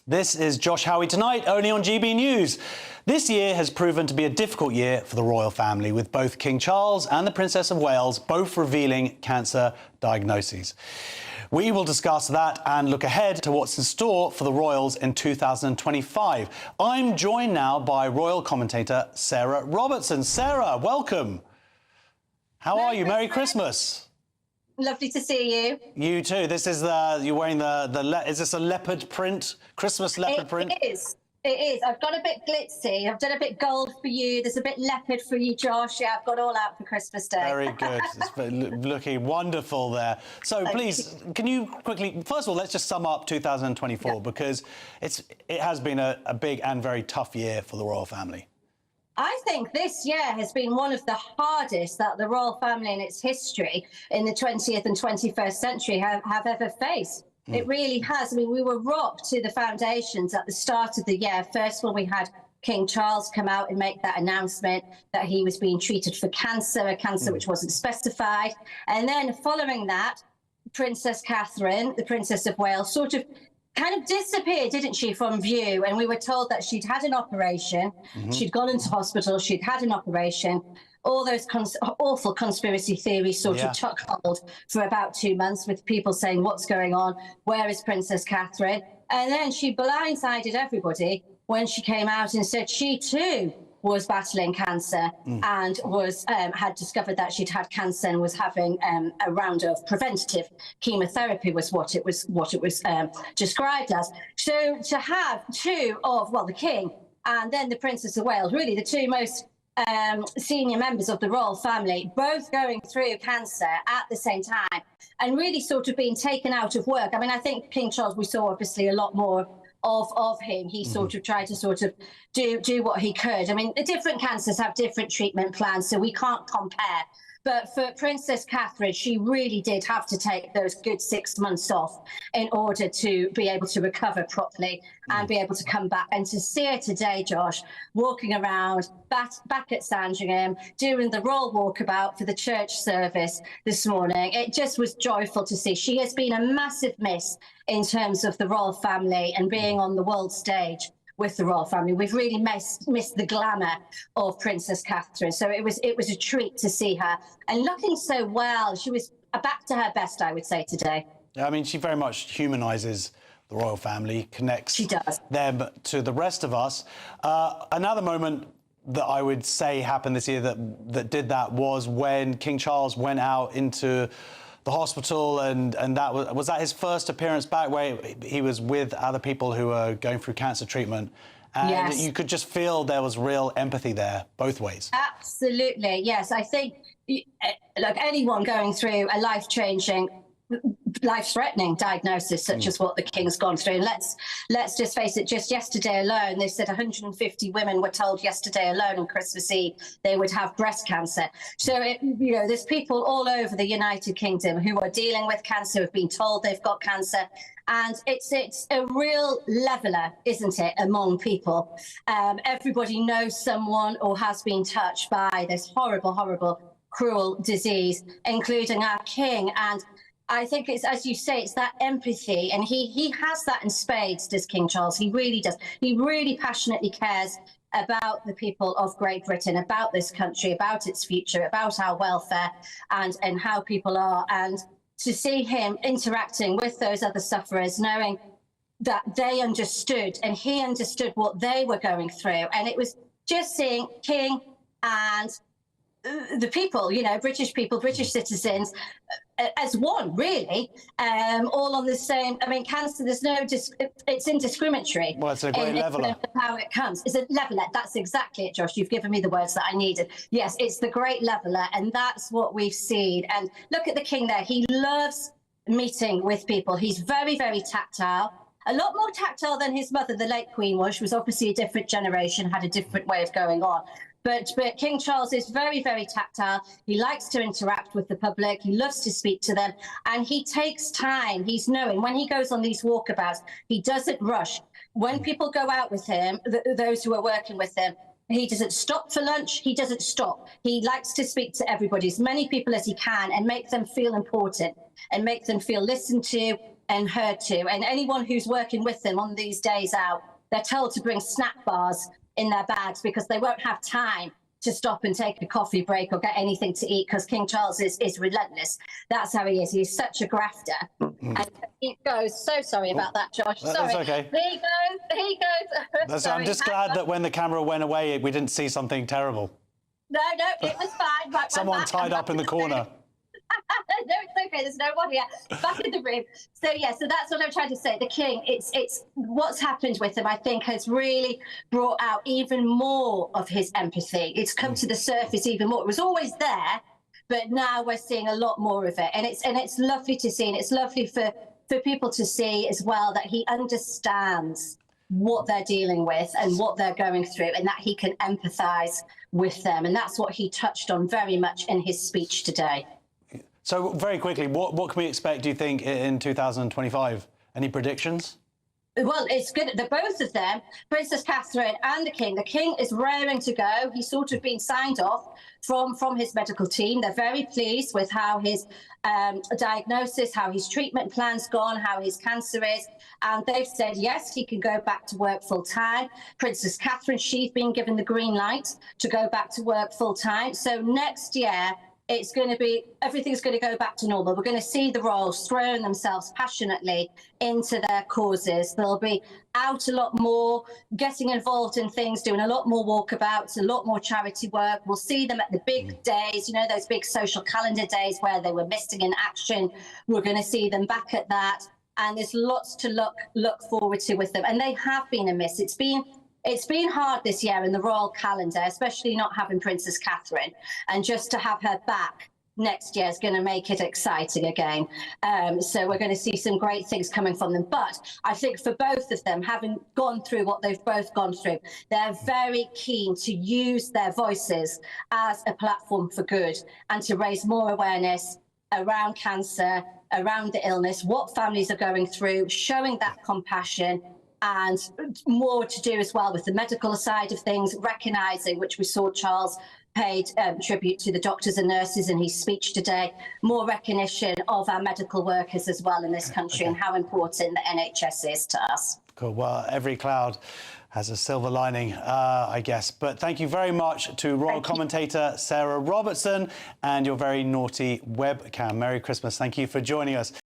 This is Josh Howie Tonight, only on GB News. This year has proven to be a difficult year for the royal family, with both King Charles and the Princess of Wales both revealing cancer diagnoses. We will discuss that and look ahead to what's in store for the royals in 2025. I'm joined now by royal commentator Sarah Robertson. Sarah, welcome. How are you? Merry Christmas. Lovely to see you. You too. This is you're wearing is this a leopard print, Christmas leopard print? It is. It is. I've got a bit glitzy. I've done a bit gold for you. There's a bit leopard for you, Josh. Yeah, I've got all out for Christmas Day. Very good. It's looking wonderful there. So please, can you quickly, first of all, let's just sum up 2024 because it has been a big and very tough year for the royal family. I think this year has been one of the hardest that the royal family in its history in the 20th and 21st century have ever faced. It really has. I mean, we were rocked to the foundations at the start of the year. First of all, we had King Charles come out and make that announcement that he was being treated for cancer, a cancer which wasn't specified. And then following that, Princess Catherine, the Princess of Wales, sort of kind of disappeared, didn't she, from view? And we were told that she'd had an operation, she'd gone into hospital, she'd had an operation. All those awful conspiracy theories sort of took hold for about 2 months, with people saying, what's going on? Where is Princess Catherine? And then she blindsided everybody when she came out and said she too was battling cancer and was had discovered that she'd had cancer and was having a round of preventative chemotherapy was what it was described as. So to have two of, well, the King and then the Princess of Wales, really the two most senior members of the royal family, both going through cancer at the same time and really sort of being taken out of work. I mean, I think King Charles, we saw obviously a lot more of him. He sort of tried to do what he could. I mean, the different cancers have different treatment plans, so we can't compare. But for Princess Catherine, she really did have to take those good 6 months off in order to be able to recover properly and be able to come back. And to see her today, Josh, walking around back at Sandringham, doing the royal walkabout for the church service this morning, it just was joyful to see. She has been a massive miss in terms of the royal family and being on the world stage with the royal family. We've really missed the glamour of Princess Catherine. So it was a treat to see her and looking so well. She was back to her best, I would say, today. Yeah, I mean, she very much humanises the royal family, connects them to the rest of us. Another moment that I would say happened this year that did that was when King Charles went out into the hospital, and that was that his first appearance back, where he was with other people who were going through cancer treatment, and you could just feel there was real empathy there both ways. Absolutely, yes. I think like anyone going through a life-changing, life-threatening diagnosis such as what the King's gone through, and let's just face it, just yesterday alone they said 150 women were told yesterday alone on Christmas Eve they would have breast cancer. So there's people all over the United Kingdom who are dealing with cancer, who've been told they've got cancer, and it's a real leveler, isn't it, among people. Everybody knows someone or has been touched by this horrible cruel disease, including our King. And I think it's, as you say, it's that empathy, and he has that in spades, does King Charles. He really does. He really passionately cares about the people of Great Britain, about this country, about its future, about our welfare and how people are. And to see him interacting with those other sufferers, knowing that they understood and he understood what they were going through. And it was just seeing King and the people, British people, British citizens, as one, really, all on the same. I mean, cancer, there's no, it's indiscriminatory. Well, it's a great leveller. How it comes. It's a leveller. That's exactly it, Josh. You've given me the words that I needed. Yes, it's the great leveller, and that's what we've seen. And look at the King there. He loves meeting with people. He's very, very tactile. A lot more tactile than his mother, the late Queen, was. She was obviously a different generation, had a different way of going on. But King Charles is very, very tactile. He likes to interact with the public. He loves to speak to them. And he takes time. He's knowing when he goes on these walkabouts, he doesn't rush. When people go out with him, those who are working with him, he doesn't stop for lunch. He doesn't stop. He likes to speak to everybody, as many people as he can, and make them feel important and make them feel listened to and heard to. And anyone who's working with them on these days out, they're told to bring snack bars in their bags because they won't have time to stop and take a coffee break or get anything to eat because King Charles is relentless. That's how he is. He's such a grafter. And he goes, so sorry about that, Josh. Sorry. That's okay. There he goes. I'm just glad that when the camera went away, we didn't see something terrible. No, it was fine. Right, someone tied up in the corner. No, it's okay. There's no one here. Back in the room. So that's what I'm trying to say. The king, it's what's happened with him, I think, has really brought out even more of his empathy. It's come to the surface even more. It was always there, but now we're seeing a lot more of it. And it's lovely to see, and it's lovely for people to see as well that he understands what they're dealing with and what they're going through, and that he can empathize with them. And that's what he touched on very much in his speech today. So very quickly, what can we expect, do you think, in 2025? Any predictions? Well, it's good. The both of them, Princess Catherine and the King is raring to go. He's sort of been signed off from his medical team. They're very pleased with how his diagnosis, how his treatment plan's gone, how his cancer is. And they've said, yes, he can go back to work full time. Princess Catherine, she's been given the green light to go back to work full time. So next year, it's going to be, everything's going to go back to normal. We're going to see the royals throwing themselves passionately into their causes. They'll be out a lot more, getting involved in things, doing a lot more walkabouts, a lot more charity work. We'll see them at the big days, you know, those big social calendar days where they were missing in action. We're going to see them back at that. And there's lots to look forward to with them. And they have been a miss. It's been hard this year in the royal calendar, especially not having Princess Catherine. And just to have her back next year is going to make it exciting again. So we're going to see some great things coming from them. But I think for both of them, having gone through what they've both gone through, they're very keen to use their voices as a platform for good and to raise more awareness around cancer, around the illness, what families are going through, showing that compassion, and more to do as well with the medical side of things, recognising, which we saw Charles paid tribute to the doctors and nurses in his speech today, more recognition of our medical workers as well in this country and how important the NHS is to us. Cool. Well, every cloud has a silver lining, I guess. But thank you very much to royal commentator Sarah Robertson and your very naughty webcam. Merry Christmas. Thank you for joining us.